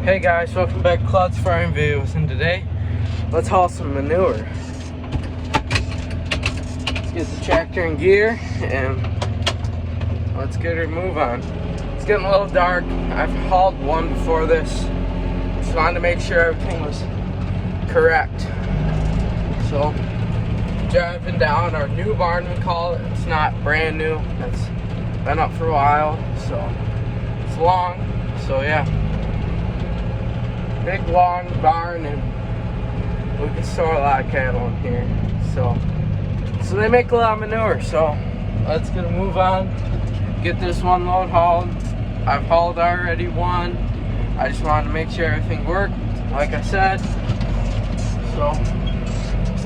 Hey guys, welcome back to Cloud's Farm Videos, and today let's haul some manure. Let's get the tractor in gear and let's get her move on. It's getting a little dark. I've hauled one before this. Just wanted to make sure everything was correct. So, driving down our new barn, we call it. It's not brand new. It's been up for a while, so it's long. So yeah. Big long barn, and we can store a lot of cattle in here. So they make a lot of manure. So let's get a move on. Get this one load hauled. I've hauled already one. I just wanted to make sure everything worked, like I said. So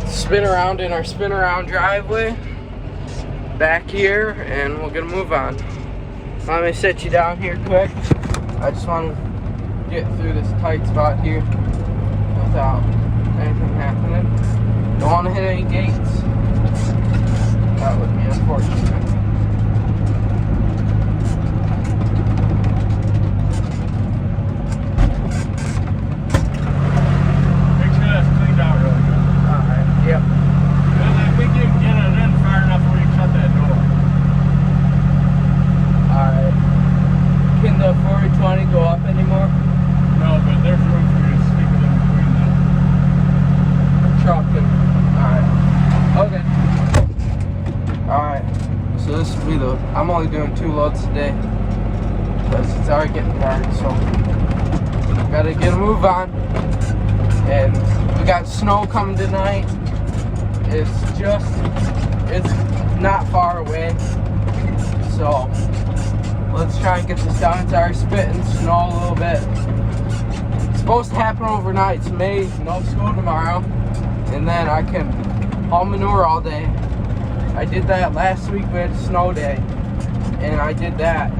spin around in our spin around driveway back here, and we'll get a move on. Let me set you down here quick. I just want to get through this tight spot here without anything happening. Don't want to hit any gates. That would be unfortunate. Make sure that's cleaned out really good. Alright, yep. And I think you can get it in far enough where you shut that door. Alright. Can the 420 go up anymore? No, but there's room for you to stick it in between them. Trucking. Alright. Okay. Alright. So this will be I'm only doing 2 loads today, because it's already getting dark, so gotta get a move on. And we got snow coming tonight. It's not far away. So let's try and get this done. It's already spitting snow a little bit. It's supposed to happen overnight. It's May, no school tomorrow. And then I can haul manure all day. I did that last week. We had a snow day. And I did that.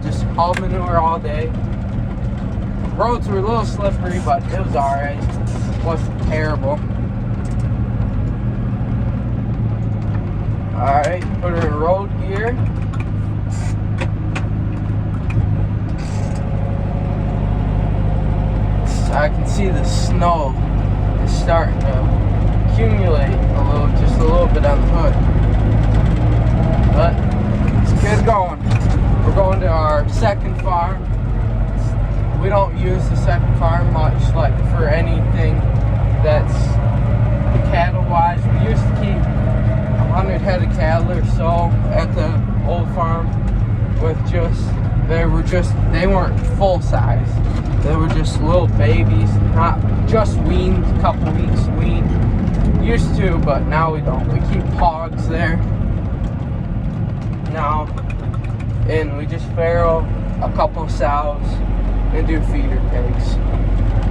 Just haul manure all day. Roads were a little slippery, but it was alright. It wasn't terrible. Alright, put her in road gear. I can see the snow is starting to accumulate just a little bit on the hood. But let's get it going. We're going to our second farm. We don't use the second farm much, like for anything that's cattle-wise. We used to keep 100 head of cattle or so at the old farm with they weren't full size. They were just little babies, not just weaned, a couple weeks weaned. Used to, but now we don't. We keep hogs there now, and we just farrow a couple sows and do feeder pigs.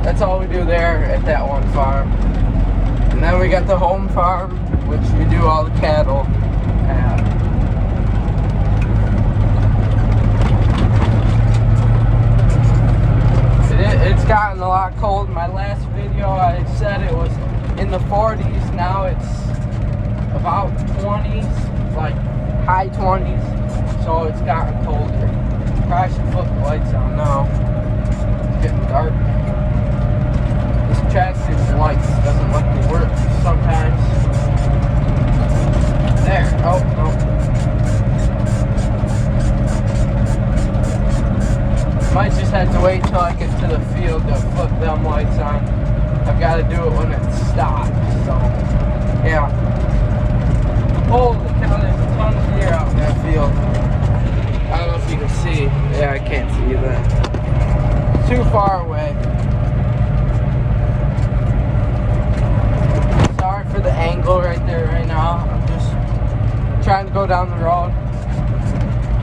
That's all we do there at that one farm. And then we got the home farm, which we do all the cattle at. It's gotten a lot cold. In my last video I said it was in the 40s. Now it's about 20s, like high 20s. So it's gotten colder. Probably should flip the lights on now. It's getting dark. This tractor's lights doesn't let me work sometimes. There. Oh, no. Might just have to wait till I get to the field to flip them lights on. I've got to do it when it stops. So, yeah. Holy cow, there's a ton of deer out in that field. I don't know if you can see. Yeah, I can't see that. Too far away. Sorry for the angle right there right now. I'm just trying to go down the road.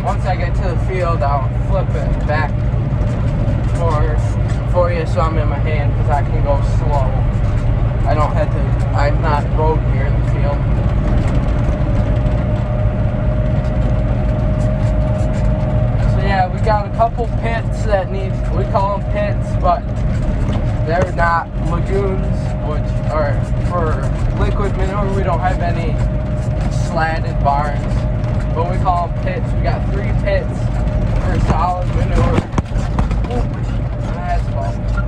Once I get to the field, I'll flip it back for you, so I'm in my hand, because I can go slow. I'm not road here in the field. So yeah, we got a couple pits that we call them pits, but they're not lagoons, which are for liquid manure. We don't have any slatted barns, but we call them pits. We got 3 pits for solid manure. Ooh, asphalt.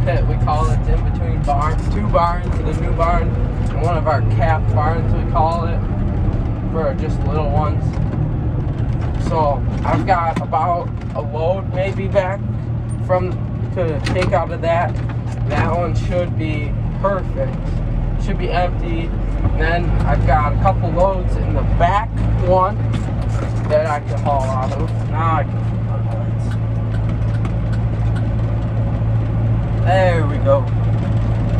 pit, we call it, in between barns. 2 barns, the new barn, and one of our calf barns, we call it, for just little ones. So I've got about a load maybe back to take out of that. That one should be perfect. Should be empty. And then I've got a couple loads in the back one that I can haul out of. Now I can put lights. There we go.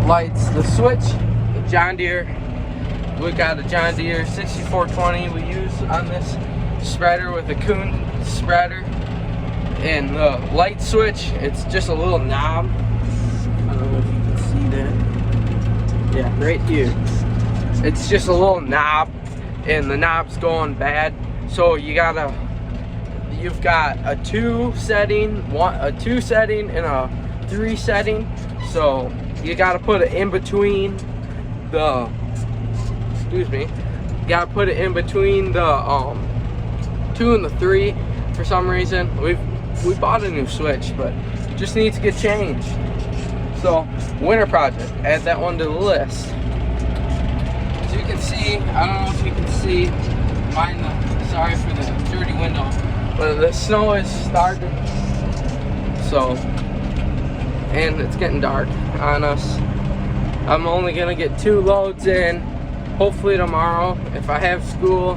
Lights. The switch, the John Deere. We got a John Deere 6420 we use on this spreader with a Kuhn spreader. And the light switch, it's just a little knob. I don't know if you can see that. Yeah, right here. It's just a little knob, and the knob's going bad. So you've got a 2 setting, a 2 setting, and a 3 setting. So you gotta put it in between the. Excuse me. You gotta put it in between the 2 and the 3. For some reason, we bought a new switch, but just needs to get changed. So winter project. Add that one to the list. As you can see, I don't know if you can see. Sorry for the dirty window, but the snow is starting. So, and it's getting dark on us. I'm only gonna get 2 loads in. Hopefully tomorrow, if I have school,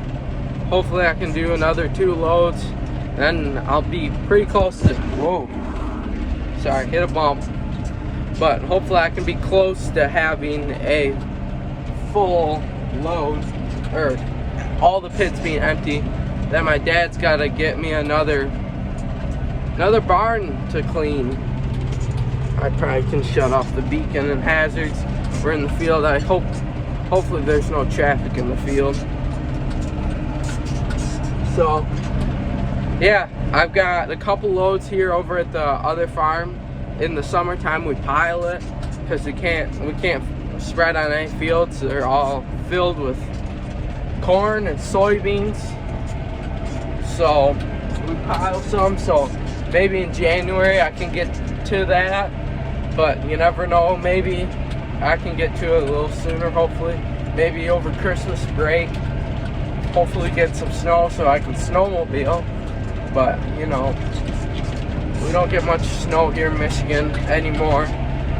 hopefully I can do another 2 loads. Then I'll be pretty close to. Whoa! Sorry, hit a bump. But hopefully I can be close to having a full load, or all the pits being empty. Then my dad's got to get me another barn to clean. I probably can shut off the beacon and hazards. We're in the field. Hopefully there's no traffic in the field. So yeah, I've got a couple loads here over at the other farm. In the summertime we pile it because we can't spread on any fields. They're all filled with corn and soybeans. So we pile some, so maybe in January I can get to that, but you never know, maybe I can get to it a little sooner, hopefully. Maybe over Christmas break, hopefully get some snow so I can snowmobile. But you know, we don't get much snow here in Michigan anymore.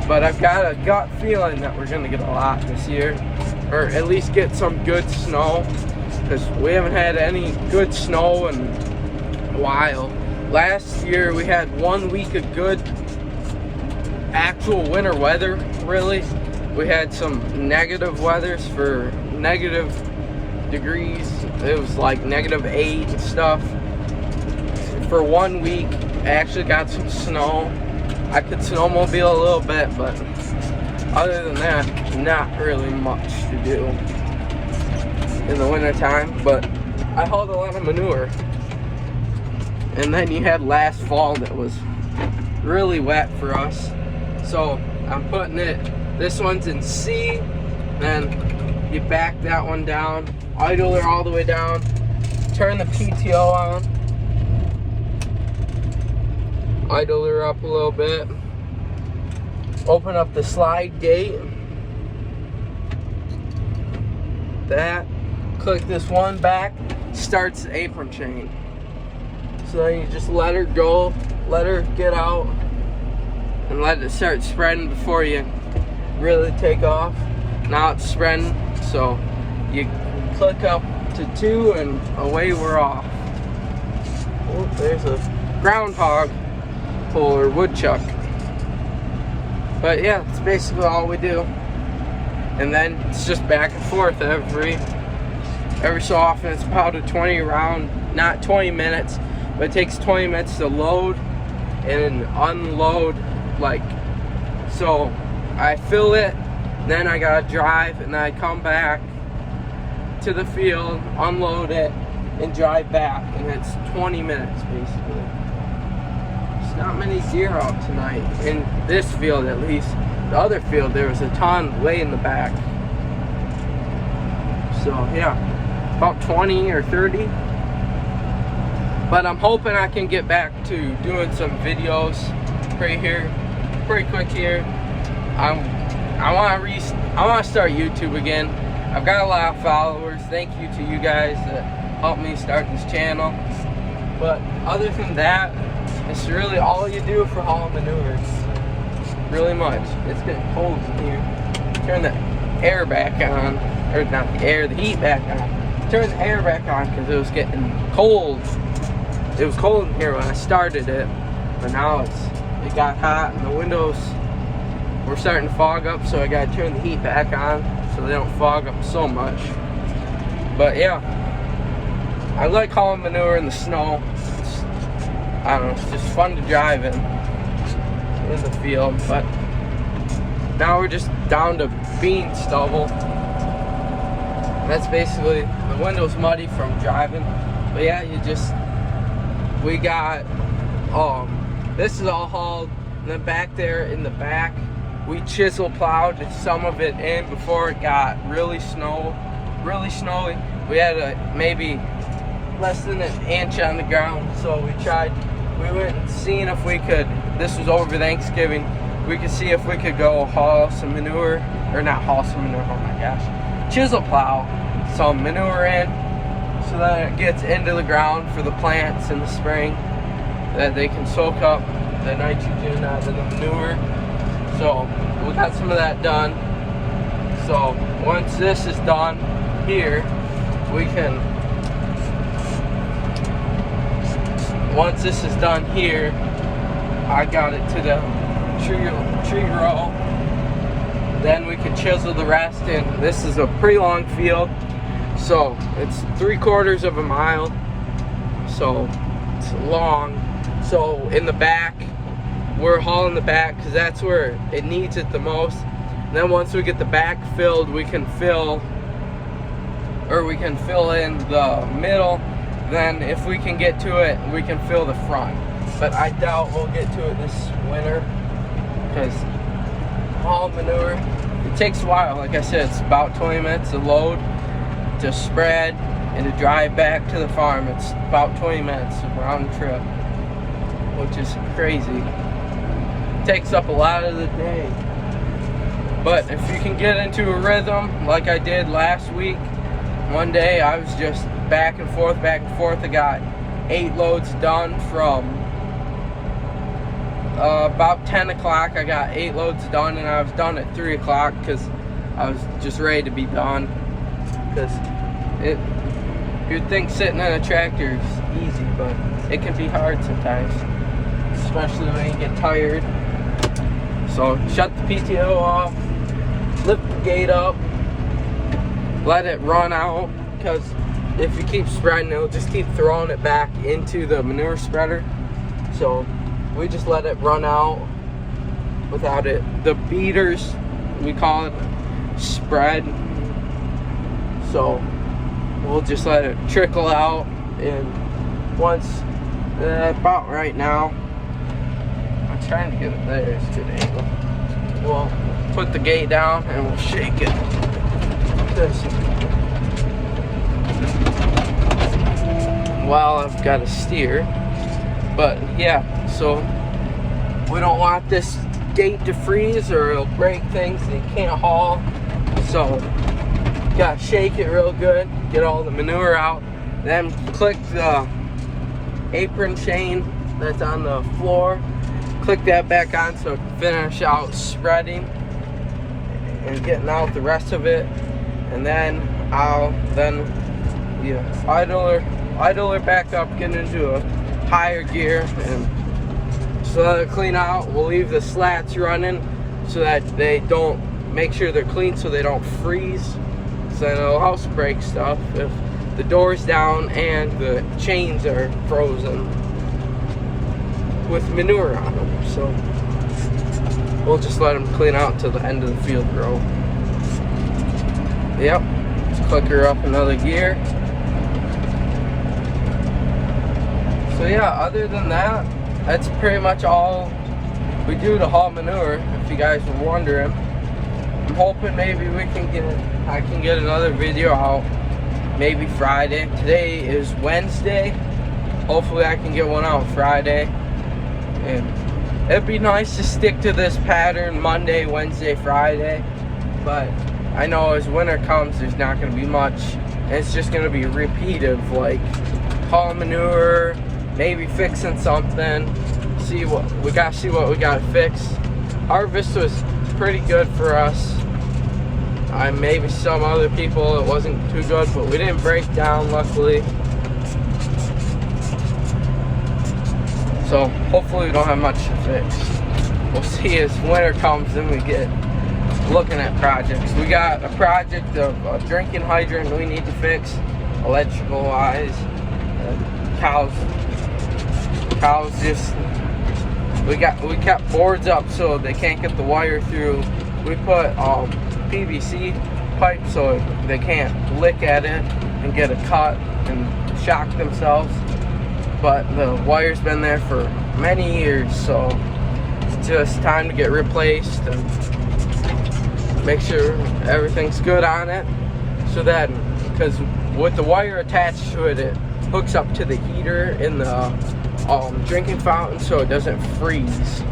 But I've got a gut feeling that we're gonna get a lot this year, or at least get some good snow, because we haven't had any good snow in a while. Last year we had 1 week of good actual winter weather, really. We had some negative weathers for negative degrees. It was like -8 and stuff. For 1 week, I actually got some snow. I could snowmobile a little bit, but other than that, not really much to do in the winter time. But I hauled a lot of manure. And then you had last fall that was really wet for us. So I'm putting this one's in C, then you back that one down, idle her all the way down, turn the PTO on, idle her up a little bit, open up the slide gate, that, click this one back, starts the apron chain. So then you just let her go, let her get out, and let it start spreading before you really take off. Now it's spreading, so you click up to 2 and away we're off. Oh, there's a groundhog or woodchuck. But yeah, that's basically all we do. And then it's just back and forth every so often. It's about a 20 round, not 20 minutes, but it takes 20 minutes to load and unload. Like, so I fill it, then I gotta drive, and then I come back to the field, unload it, and drive back, and it's 20 minutes basically. There's not many deer out tonight, in this field at least. The other field, there was a ton way in the back. So yeah, about 20 or 30. But I'm hoping I can get back to doing some videos pretty quick here. I want to start YouTube again. I've got a lot of followers. Thank you to you guys that helped me start this channel. But other than that, it's really all you do for hauling manure. It's really much. It's getting cold in here. Turn the air back on, or not the air, the heat back on. Turn the air back on because it was getting cold. It was cold in here when I started it, but now it got hot and the windows were starting to fog up, so I gotta turn the heat back on so they don't fog up so much. But yeah, I like hauling manure in the snow. I don't know, it's just fun to drive in the field. But now we're just down to bean stubble. That's basically, the window's muddy from driving. But yeah, we got, this is all hauled. And then back there in the back, we chisel plowed some of it in before it got really snowy. We had maybe less than an inch on the ground, so we went and seen if we could, this was over Thanksgiving, we could see if we could go haul some manure, or not haul some manure, oh my gosh, chisel plow some manure in so that it gets into the ground for the plants in the spring, that they can soak up the nitrogen out of the manure. So we got some of that done. So once this is done here, once this is done here, I got it to the tree row. Then we can chisel the rest in. This is a pretty long field, so it's 3/4 of a mile, so it's long. So in the back, we're hauling the back because that's where it needs it the most. And then once we get the back filled, we can fill in the middle. Then if we can get to it, we can fill the front. But I doubt we'll get to it this winter because hauling manure, it takes a while. Like I said, it's about 20 minutes to load, to spread, and to drive back to the farm. It's about 20 minutes round trip, which is crazy. It takes up a lot of the day. But if you can get into a rhythm like I did last week, one day I was just back and forth. I got 8 loads done from about 10 o'clock. I got 8 loads done, and I was done at 3 o'clock because I was just ready to be done. Because you'd think sitting in a tractor is easy, but it can be hard sometimes, especially when you get tired. So shut the PTO off, lift the gate up, let it run out, because if you keep spreading, it'll just keep throwing it back into the manure spreader. So we just let it run out without it. The beaters, we call it, spread. So we'll just let it trickle out, and once, about right now, I'm trying to get it there, it's a good angle. We'll put the gate down and we'll shake it. While I've got to steer. But yeah, so we don't want this gate to freeze or it'll break things and you can't haul. So gotta shake it real good, get all the manure out, then click the apron chain that's on the floor, click that back on so it can finish out spreading and getting out the rest of it. And then I'll idle her back up, get into a higher gear, and so let it clean out. We'll leave the slats running so that they don't, make sure they're clean so they don't freeze, so that it'll also break stuff if the door's down and the chains are frozen with manure on them. So we'll just let them clean out till the end of the field row. Yep, let's click her up another gear. So yeah, other than that, that's pretty much all we do to haul manure, if you guys were wondering. I'm hoping maybe I can get another video out maybe Friday. Today is Wednesday. Hopefully I can get one out Friday. And it'd be nice to stick to this pattern Monday, Wednesday, Friday, but I know as winter comes there's not going to be much, and it's just going to be repetitive, like hauling manure, maybe fixing something, see what we got to fix. Harvest was pretty good for us. Maybe some other people it wasn't too good, but we didn't break down, luckily. So hopefully we don't have much to fix. We'll see as winter comes and we get looking at projects. We got a project of a drinking hydrant we need to fix, electrical wise. Cows just, we kept boards up so they can't get the wire through. We put PVC pipe so they can't lick at it and get a cut and shock themselves. But the wire's been there for many years, so it's just time to get replaced and make sure everything's good on it. So that, because with the wire attached to it, it hooks up to the heater in the drinking fountain so it doesn't freeze.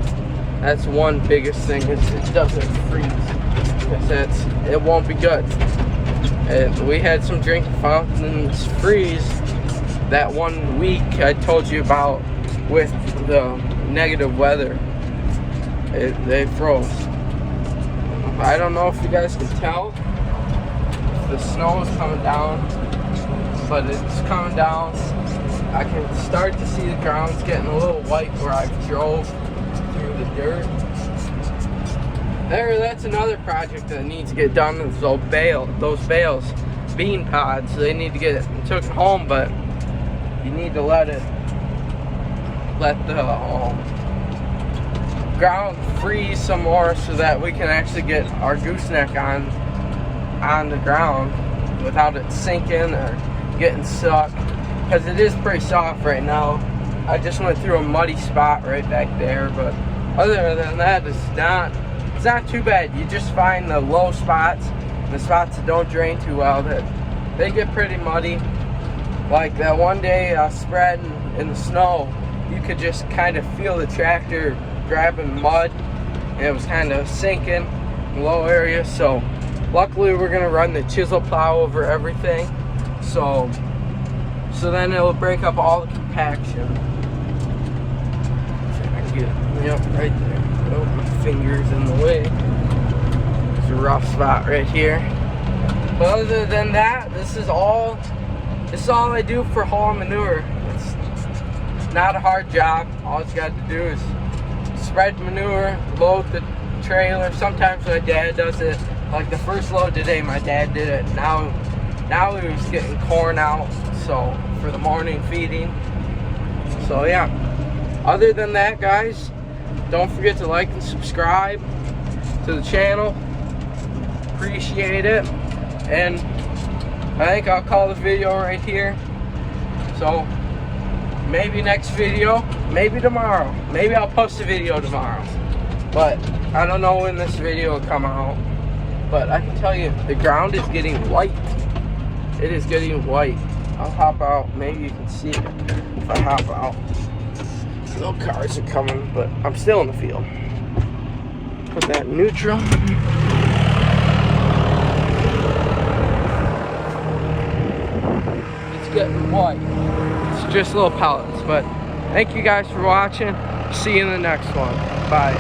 That's one biggest thing, is it doesn't freeze, because it won't be good. And we had some drinking fountains freeze that 1 week I told you about with the negative weather. They froze. I don't know if you guys can tell if the snow is coming down, but it's coming down. I can start to see the ground's getting a little white where I drove through the dirt. That's another project that needs to get done, is those bales, bean pods. They need to get taken home, but you need to let the ground freeze some more so that we can actually get our gooseneck on the ground without it sinking or getting stuck, because it is pretty soft right now. I just went through a muddy spot right back there, but other than that, it's not too bad. You just find the low spots, the spots that don't drain too well, that they get pretty muddy. Like that one day spreading in the snow, you could just kind of feel the tractor grabbing mud, and it was kind of sinking in the low area. So luckily we're gonna run the chisel plow over everything, so then it'll break up all the compaction. I can get it, yep, right there. Oh, my finger's in the way. It's a rough spot right here. But other than that, this is all I do for hauling manure. It's not a hard job. All you got to do is spread manure, load the trailer. Sometimes my dad does it. Like the first load today, my dad did it. Now he was getting corn out, so for the morning feeding. So yeah. Other than that, guys, don't forget to like and subscribe to the channel. Appreciate it. And I think I'll call this video right here. So maybe next video, maybe tomorrow. Maybe I'll post a video tomorrow. But I don't know when this video will come out. But I can tell you, the ground is getting white. It is getting white. I'll hop out. Maybe you can see it if I hop out. No cars are coming, but I'm still in the field. Put that in neutral. It's getting white. It's just little pellets, but thank you guys for watching. See you in the next one. Bye.